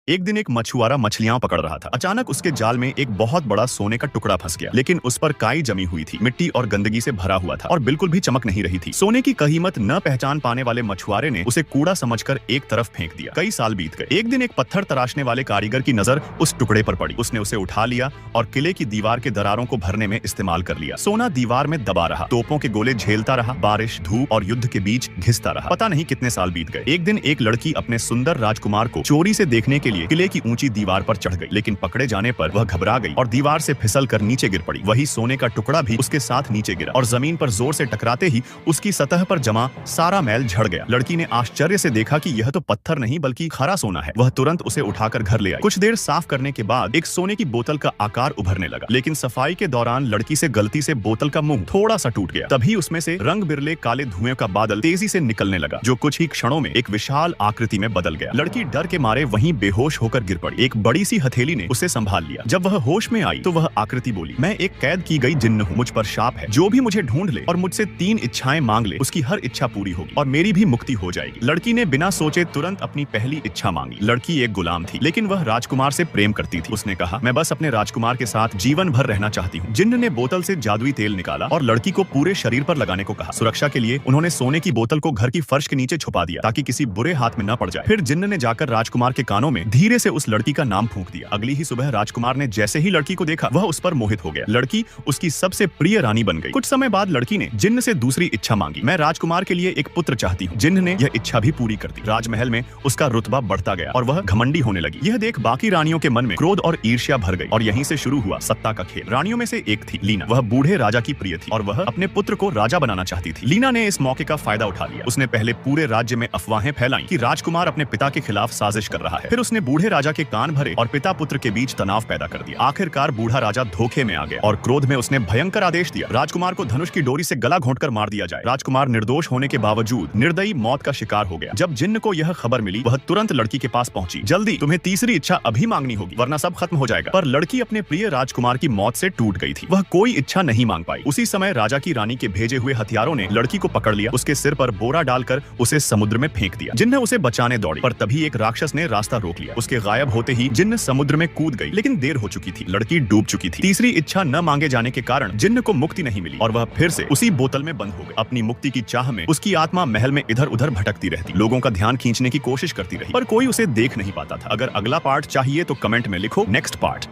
एक दिन एक मछुआरा मछलियां पकड़ रहा था। अचानक उसके जाल में एक बहुत बड़ा सोने का टुकड़ा फंस गया, लेकिन उस पर काई जमी हुई थी, मिट्टी और गंदगी से भरा हुआ था और बिल्कुल भी चमक नहीं रही थी। सोने की कीमत न पहचान पाने वाले मछुआरे ने उसे कूड़ा समझकर एक तरफ फेंक दिया। कई साल बीत गए। एक दिन एक पत्थर तराशने वाले कारीगर की नजर उस टुकड़े पर पड़ी। उसने उसे उठा लिया और किले की दीवार के दरारों को भरने में इस्तेमाल कर लिया। सोना दीवार में दबा रहा, तोपों के गोले झेलता रहा, बारिश, धूप और युद्ध के बीच घिसता रहा। पता नहीं कितने साल बीत गए। एक दिन एक लड़की अपने सुंदर राजकुमार को चोरी से देखने के लिए किले की ऊंची दीवार पर चढ़ गई, लेकिन पकड़े जाने पर वह घबरा गई और दीवार से फिसल कर नीचे गिर पड़ी। वही सोने का टुकड़ा भी उसके साथ नीचे गिरा और जमीन पर जोर से टकराते ही उसकी सतह पर जमा सारा मैल झड़ गया। लड़की ने आश्चर्य से देखा कि यह तो पत्थर नहीं बल्कि खरा सोना है। वह तुरंत उसे उठाकर घर ले आई। कुछ देर साफ करने के बाद एक सोने की बोतल का आकार उभरने लगा, लेकिन सफाई के दौरान लड़की से गलती से बोतल का मुंह थोड़ा सा टूट गया। तभी उसमें से रंग बिरले काले धुएं का बादल तेजी से निकलने लगा, जो कुछ ही क्षणों में एक विशाल आकृति में बदल गया। लड़की डर के मारे वहीं बेहोश होकर गिर पड़ी। एक बड़ी सी हथेली ने उसे संभाल लिया। जब वह होश में आई तो वह आकृति बोली, मैं एक कैद की गई जिन्न हूँ, मुझ पर शाप है। जो भी मुझे ढूंढ ले और मुझसे 3 इच्छाएं मांग ले, उसकी हर इच्छा पूरी होगी और मेरी भी मुक्ति हो जाएगी। लड़की ने बिना सोचे तुरंत अपनी पहली इच्छा मांगी। लड़की एक गुलाम थी, लेकिन वह राजकुमार से प्रेम करती थी। उसने कहा, मैं बस अपने राजकुमार के साथ जीवन भर रहना चाहती हूँ। जिन्न ने बोतल से जादुई तेल निकाला और लड़की को पूरे शरीर पर लगाने को कहा। सुरक्षा के लिए उन्होंने सोने की बोतल को घर की फर्श के नीचे छुपा दिया, ताकि किसी बुरे हाथ में न पड़ जाए। फिर जिन्न ने जाकर राजकुमार के कानों में धीरे से उस लड़की का नाम फूंक दिया। अगली ही सुबह राजकुमार ने जैसे ही लड़की को देखा, वह उस पर मोहित हो गया। लड़की उसकी सबसे प्रिय रानी बन गई। कुछ समय बाद लड़की ने जिन्न से दूसरी इच्छा मांगी, मैं राजकुमार के लिए एक पुत्र चाहती हूँ। जिन्न ने यह इच्छा भी पूरी कर दी। राजमहल में उसका रुतबा बढ़ता गया और वह घमंडी होने लगी। यह देख बाकी रानियों के मन में क्रोध और ईर्ष्या भर गई और यहीं से शुरू हुआ सत्ता का खेल। रानियों में से एक थी लीना। वह बूढ़े राजा की प्रिय थी और वह अपने पुत्र को राजा बनाना चाहती थी। लीना ने इस मौके का फायदा उठा लिया। उसने पहले पूरे राज्य में अफवाहें फैलाई कि राजकुमार अपने पिता के खिलाफ साजिश कर रहा है। फिर उसने बूढ़े राजा के कान भरे और पिता पुत्र के बीच तनाव पैदा कर दिया। आखिरकार बूढ़ा राजा धोखे में आ गया और क्रोध में उसने भयंकर आदेश दिया, राजकुमार को धनुष की डोरी से गला घोंटकर मार दिया जाए। राजकुमार निर्दोष होने के बावजूद निर्दयी मौत का शिकार हो गया। जब जिन्न को यह खबर मिली, वह तुरंत लड़की के पास पहुंची। जल्दी, तुम्हें तीसरी इच्छा अभी मांगनी होगी, वरना सब खत्म हो जाएगा। पर लड़की अपने प्रिय राजकुमार की मौत से टूट गई थी। वह कोई इच्छा नहीं मांग पाई। उसी समय राजा की रानी के भेजे हुए हथियारों ने लड़की को पकड़ लिया, उसके सिर पर बोरा डालकर उसे समुद्र में फेंक दिया। जिन्न उसे बचाने दौड़ी, पर तभी एक राक्षस ने रास्ता रोक लिया। उसके गायब होते ही जिन्न समुद्र में कूद गई, लेकिन देर हो चुकी थी। लड़की डूब चुकी थी। तीसरी इच्छा न मांगे जाने के कारण जिन्न को मुक्ति नहीं मिली और वह फिर से उसी बोतल में बंद हो गई। अपनी मुक्ति की चाह में उसकी आत्मा महल में इधर उधर भटकती रहती, लोगों का ध्यान खींचने की कोशिश करती रही, पर कोई उसे देख नहीं पाता था। अगर अगला पार्ट चाहिए तो कमेंट में लिखो नेक्स्ट पार्ट।